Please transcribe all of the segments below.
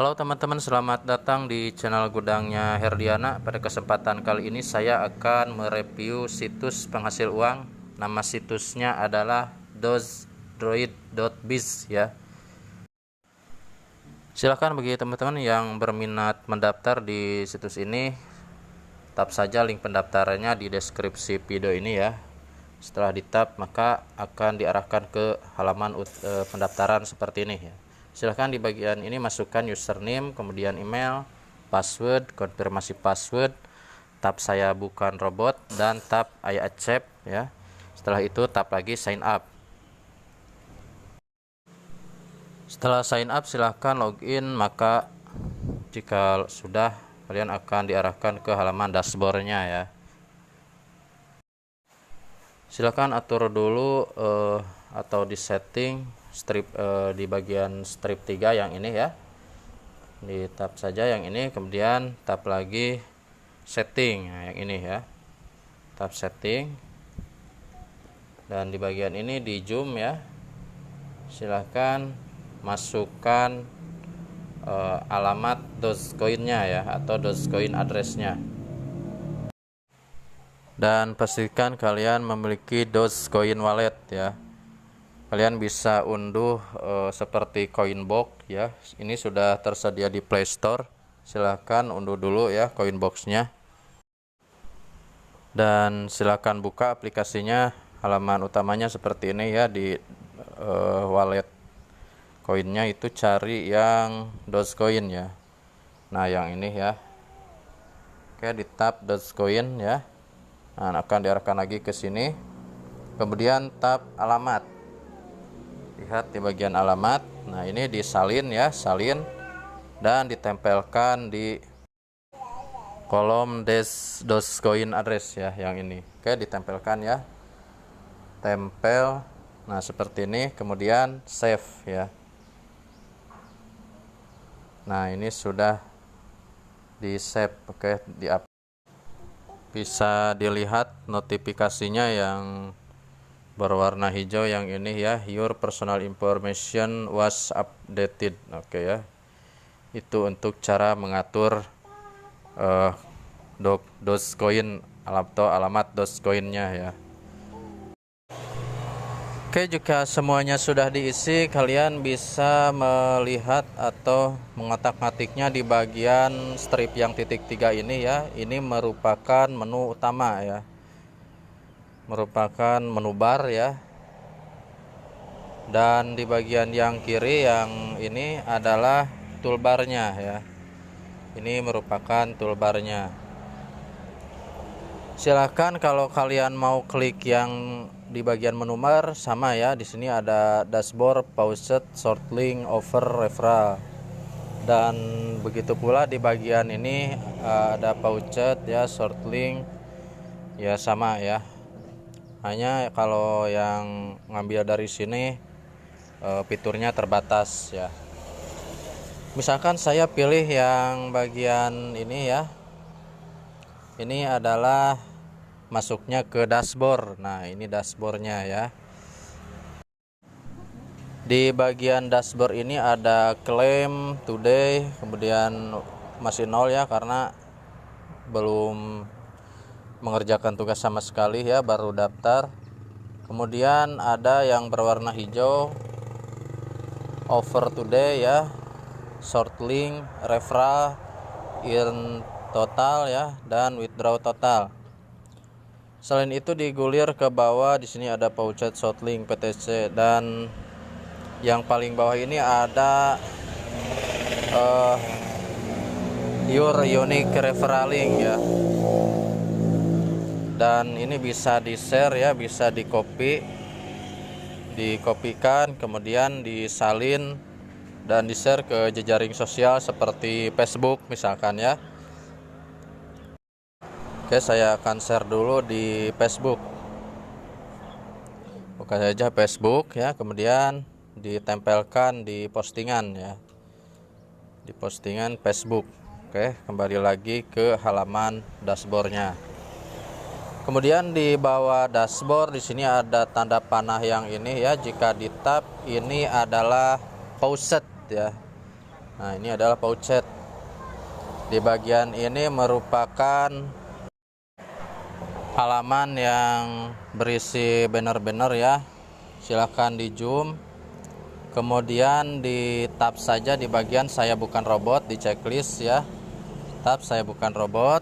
Halo teman-teman, selamat datang di channel Gudangnya Herdiana. Pada kesempatan kali ini saya akan mereview situs penghasil uang. Nama situsnya adalah dozdroid.biz ya. Silahkan bagi teman-teman yang berminat mendaftar di situs ini, tap saja link pendaftarannya di deskripsi video ini ya. Setelah ditap maka akan diarahkan ke halaman pendaftaran seperti ini ya. Silahkan di bagian ini masukkan username, kemudian email, password, konfirmasi password, tap saya bukan robot, dan tap I accept ya. Setelah itu tap lagi sign up. Setelah sign up silahkan login, maka jika sudah kalian akan diarahkan ke halaman dashboardnya ya. Silakan atur dulu atau di setting strip di bagian strip 3 yang ini ya. Di tap saja yang ini, kemudian tap lagi setting. Nah, yang ini ya. Tap setting. Dan di bagian ini di zoom ya. Silakan masukkan alamat Dogecoin-nya ya, atau Dogecoin address-nya. Dan pastikan kalian memiliki Dogecoin wallet ya. Kalian bisa unduh seperti Coinbox ya. Ini sudah tersedia di Play Store. Silahkan unduh dulu ya Coinbox-nya. Dan silahkan buka aplikasinya. Halaman utamanya seperti ini ya. Di wallet koinnya itu cari yang Dogecoin ya. Nah yang ini ya. Oke, di tap Dogecoin ya. Nah, akan diarahkan lagi ke sini. Kemudian tap alamat. Lihat di bagian alamat. Nah, ini disalin ya, salin dan ditempelkan di kolom Dogecoin address ya, yang ini. Oke, ditempelkan ya. Tempel. Nah, seperti ini, kemudian save ya. Nah, ini sudah di-save. Oke, di-up. Bisa dilihat notifikasinya yang berwarna hijau yang ini ya, your personal information was updated. Oke ya, itu untuk cara mengatur Dogecoin atau alamat Dogecoin-nya ya. Oke, jika semuanya sudah diisi, kalian bisa melihat atau mengotak-ngatiknya di bagian strip yang titik 3 ini ya. Ini merupakan menu utama ya. Merupakan menu bar ya. Dan di bagian yang kiri yang ini adalah toolbarnya ya. Ini merupakan toolbarnya. Silahkan kalau kalian mau klik yang di bagian menu bar sama ya. Di sini ada dashboard, paused, short link, over, referral. Dan begitu pula di bagian ini ada paused ya, short link ya, sama ya. Hanya kalau yang ngambil dari sini fiturnya terbatas ya. Misalkan saya pilih yang bagian ini ya. Ini adalah masuknya ke dashboard. Nah, ini dashboardnya ya. Di bagian dashboard ini ada claim today, kemudian masih 0 ya karena belum mengerjakan tugas sama sekali ya, baru daftar. Kemudian ada yang berwarna hijau, over today ya, short link, referral, earn total ya, dan withdraw total. Selain itu digulir ke bawah, di sini ada paused, short link, PTC, dan yang paling bawah ini ada your unique referraling ya. Dan ini bisa di-share ya, bisa dikopikan, kemudian disalin dan di-share ke jejaring sosial seperti Facebook misalkan ya. Oke, saya akan share dulu di Facebook. Buka saja Facebook ya, kemudian ditempelkan di postingan ya. Di postingan Facebook. Oke, kembali lagi ke halaman dashboardnya. Kemudian di bawah dashboard di sini ada tanda panah yang ini ya. Jika di tap, ini adalah paused ya. Nah, ini adalah pouchet. Di bagian ini merupakan halaman yang berisi banner-banner ya. Silahkan di zoom. Kemudian di tab saja di bagian saya bukan robot, di checklist ya. Tab saya bukan robot.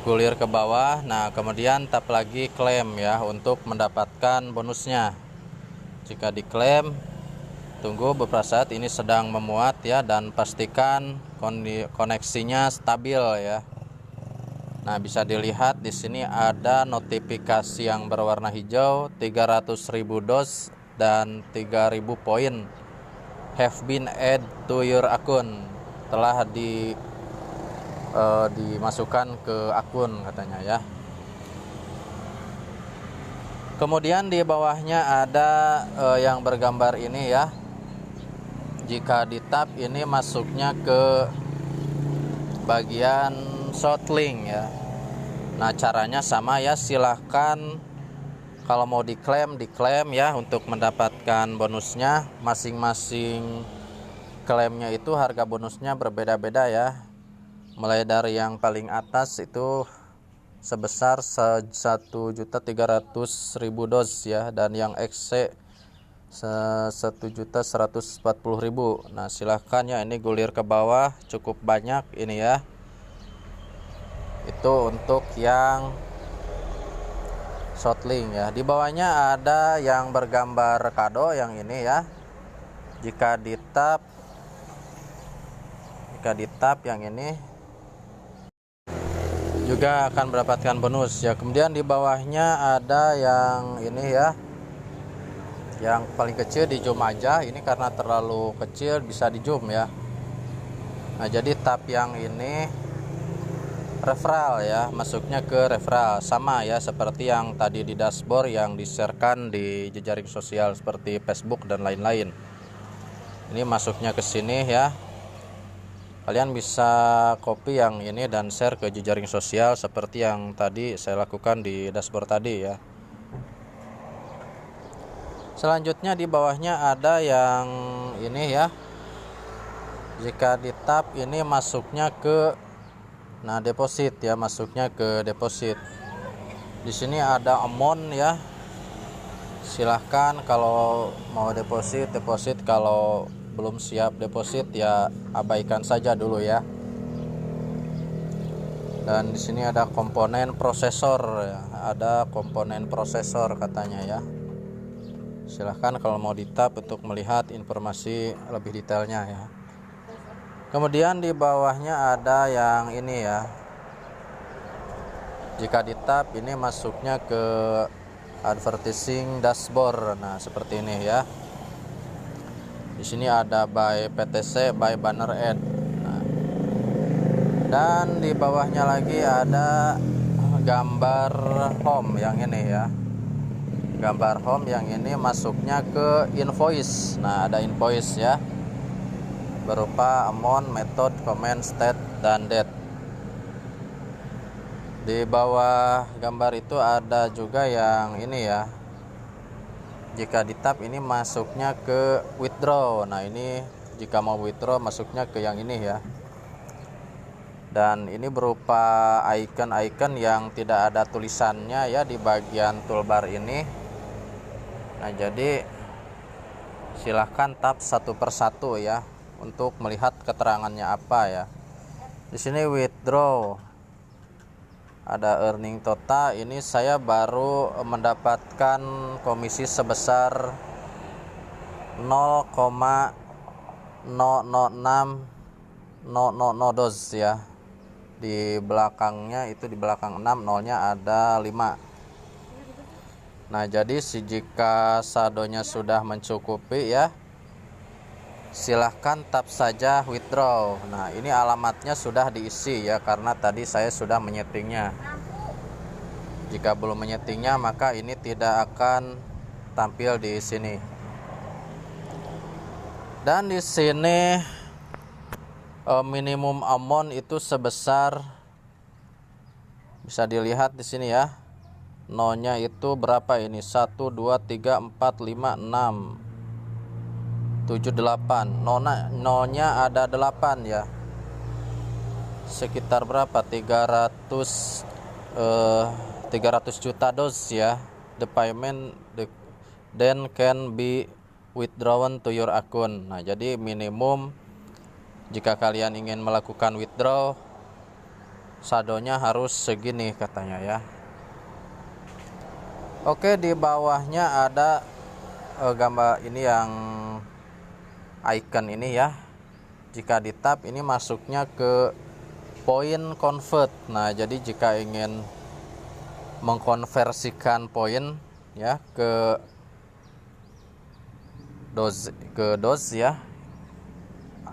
Gulir ke bawah. Nah, kemudian tab lagi klaim ya untuk mendapatkan bonusnya. Jika diklaim, tunggu beberapa saat, ini sedang memuat ya, dan pastikan koneksinya stabil ya. Nah, bisa dilihat di sini ada notifikasi yang berwarna hijau, 300.000 dos dan 3.000 poin have been add to your account, telah dimasukkan ke akun katanya ya. Kemudian di bawahnya ada yang bergambar ini ya. Jika di tab ini masuknya ke bagian shortlink ya. Nah, caranya sama ya, silahkan kalau mau diklaim ya untuk mendapatkan bonusnya. Masing-masing klaimnya itu harga bonusnya berbeda-beda ya. Mulai dari yang paling atas itu sebesar 1.300.000 dos ya, dan yang XC 1.140.000. Nah, silahkan ya, ini gulir ke bawah cukup banyak ini ya. Itu untuk yang shortlink ya. Di bawahnya ada yang bergambar kado yang ini ya. Jika di tab yang ini juga akan mendapatkan bonus ya. Kemudian di bawahnya ada yang ini ya. Yang paling kecil di zoom aja, ini karena terlalu kecil bisa di zoom ya. Nah, jadi tab yang ini referral ya, masuknya ke referral, sama ya seperti yang tadi di dashboard yang di-sharekan di jejaring sosial seperti Facebook dan lain-lain. Ini masuknya ke sini ya. Kalian bisa copy yang ini dan share ke jejaring sosial seperti yang tadi saya lakukan di dashboard tadi ya. Selanjutnya di bawahnya ada yang ini ya. Jika di tab ini masuknya ke deposit ya, masuknya ke deposit. Di sini ada amount ya. Silahkan kalau mau deposit, kalau belum siap deposit ya abaikan saja dulu ya. Dan di sini ada komponen prosesor ya. Ada komponen prosesor katanya ya. Silahkan kalau mau di tab untuk melihat informasi lebih detailnya ya. Kemudian di bawahnya ada yang ini ya. Jika di tab ini masuknya ke advertising dashboard. Nah, seperti ini ya. Di sini ada by PTC, by banner ad. Nah, dan di bawahnya lagi ada gambar home yang ini ya. Gambar home yang ini masuknya ke invoice. Nah, ada invoice ya, berupa amount, method, comment, state, dan date. Di bawah gambar itu ada juga yang ini ya. Jika di tab ini masuknya ke withdraw. Nah, ini jika mau withdraw masuknya ke yang ini ya. Dan ini berupa icon-icon yang tidak ada tulisannya ya di bagian toolbar ini. Nah, jadi silahkan tab satu persatu ya untuk melihat keterangannya apa ya. Di sini withdraw, ada earning total. Ini saya baru mendapatkan komisi sebesar 0,006000 dos ya. Di belakangnya itu, di belakang 6 nolnya ada 5. Nah, jadi jika saldonya sudah mencukupi ya, silahkan tap saja withdraw. Nah, ini alamatnya sudah diisi ya, karena tadi saya sudah menyetingnya. Jika belum menyetingnya maka ini tidak akan tampil di sini. Dan di sini minimum amount itu sebesar, bisa dilihat di sini ya. Nolnya itu berapa ini? 1 2 3 4 5 6. 78. Nonya ada 8 ya. Sekitar berapa? 300 juta dos ya. The payment then can be withdrawn to your account. Nah, jadi minimum jika kalian ingin melakukan withdraw, saldonya harus segini katanya ya. Oke, di bawahnya ada gambar ini yang icon ini ya. Jika di tap ini masuknya ke point convert. Nah, jadi jika ingin mengkonversikan poin ya ke dos ya,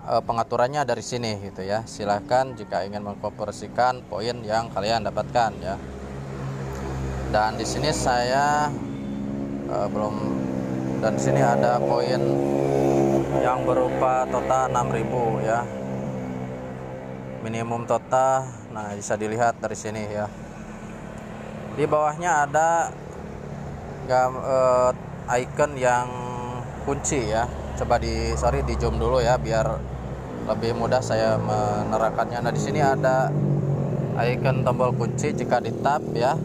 pengaturannya dari sini gitu ya. Silahkan jika ingin mengkonversikan poin yang kalian dapatkan ya. Dan di sini saya belum, dan di sini ada poin yang berupa total 6.000 ya. Minimum total. Nah, bisa dilihat dari sini ya. Di bawahnya ada icon yang kunci ya. Coba di zoom dulu ya biar lebih mudah saya menerangkannya. Nah, di sini ada icon tombol kunci. Jika di tap ya,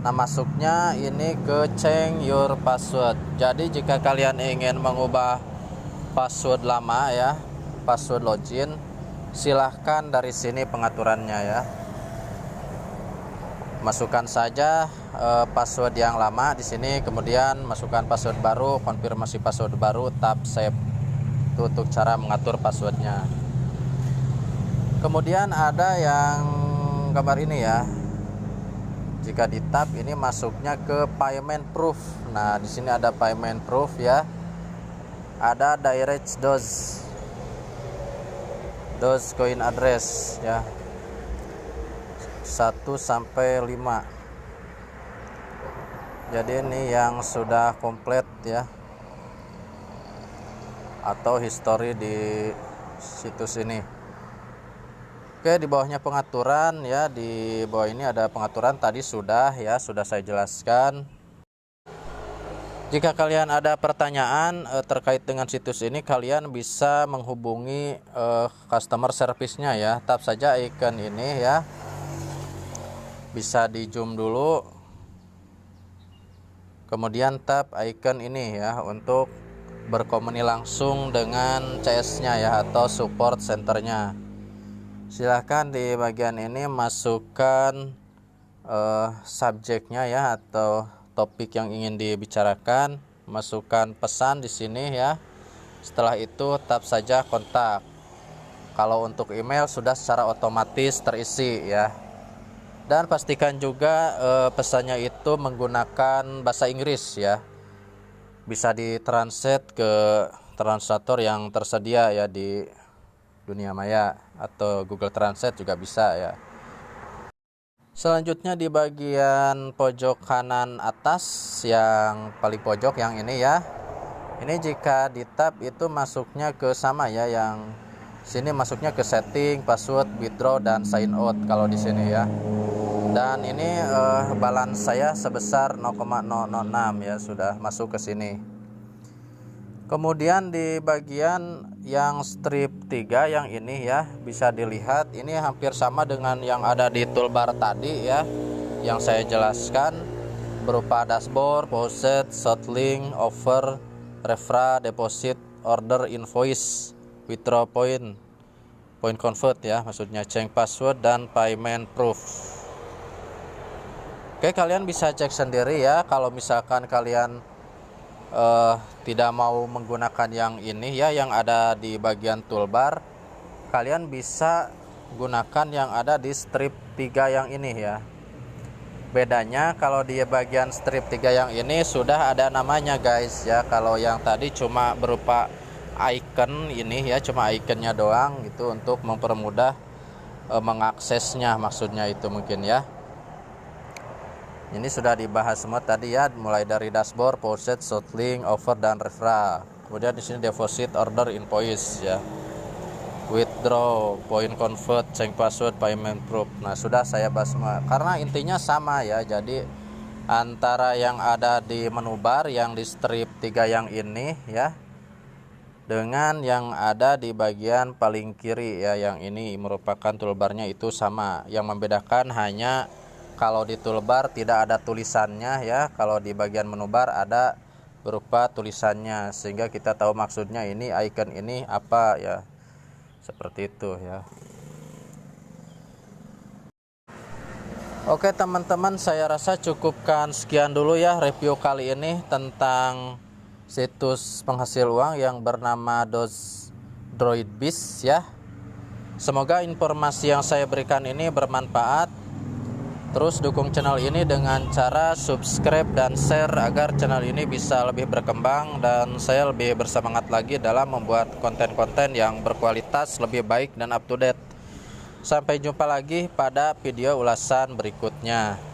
nah masuknya ini ke change your password. Jadi jika kalian ingin mengubah password lama ya, password login, silahkan dari sini pengaturannya ya. Masukkan saja password yang lama di sini, kemudian masukkan password baru, konfirmasi password baru, tap save. Itu untuk cara mengatur passwordnya. Kemudian ada yang gambar ini ya. Jika di tap ini masuknya ke payment proof. Nah, di sini ada payment proof ya. Ada direct dos coin address ya. 1 sampai 5. Jadi ini yang sudah komplit ya, atau history di situs ini. Oke, di bawahnya pengaturan ya. Di bawah ini ada pengaturan, tadi sudah saya jelaskan. Jika kalian ada pertanyaan terkait dengan situs ini, kalian bisa menghubungi customer service-nya ya. Tap saja icon ini ya. Bisa di zoom dulu, kemudian tap icon ini ya untuk berkomunikasi langsung dengan CS-nya ya, atau support centernya. Silahkan di bagian ini masukkan subjeknya ya, atau topik yang ingin dibicarakan, masukkan pesan di sini ya. Setelah itu tap saja kontak. Kalau untuk email sudah secara otomatis terisi ya. Dan pastikan juga pesannya itu menggunakan bahasa Inggris ya. Bisa ditranslate ke translator yang tersedia ya di dunia maya, atau Google Translate juga bisa ya. Selanjutnya di bagian pojok kanan atas yang paling pojok yang ini ya. Ini jika di tab itu masuknya ke sama ya, yang sini masuknya ke setting, password, withdraw, dan sign out kalau di sini ya. Dan ini balance saya sebesar 0,006 ya, sudah masuk ke sini. Kemudian di bagian yang strip 3 yang ini ya, bisa dilihat ini hampir sama dengan yang ada di toolbar tadi ya, yang saya jelaskan, berupa dashboard, poset, shortlink, offer, referral, deposit, order, invoice, withdraw point convert ya, maksudnya change password, dan payment proof. Oke, kalian bisa cek sendiri ya. Kalau misalkan kalian tidak mau menggunakan yang ini ya, yang ada di bagian toolbar, kalian bisa gunakan yang ada di strip 3 yang ini ya. Bedanya kalau di bagian strip 3 yang ini sudah ada namanya guys ya. Kalau yang tadi cuma berupa icon ini ya, cuma ikonnya doang gitu, untuk mempermudah mengaksesnya, maksudnya itu mungkin ya. Ini sudah dibahas semua tadi ya, mulai dari dashboard, poset, shortlink, offer, dan referral. Kemudian di sini deposit, order, invoice ya, withdraw, point convert, change password, payment proof. Nah, sudah saya bahas semua karena intinya sama ya. Jadi antara yang ada di menu bar yang di strip 3 yang ini ya, dengan yang ada di bagian paling kiri ya, yang ini merupakan toolbarnya itu sama. Yang membedakan hanya kalau di toolbar tidak ada tulisannya ya, kalau di bagian menu bar ada berupa tulisannya, sehingga kita tahu maksudnya ini icon ini apa ya, seperti itu ya. Oke teman-teman, saya rasa cukupkan sekian dulu ya review kali ini tentang situs penghasil uang yang bernama Droidbiz ya. Semoga informasi yang saya berikan ini bermanfaat. Terus dukung channel ini dengan cara subscribe dan share agar channel ini bisa lebih berkembang dan saya lebih bersemangat lagi dalam membuat konten-konten yang berkualitas, lebih baik dan up to date. Sampai jumpa lagi pada video ulasan berikutnya.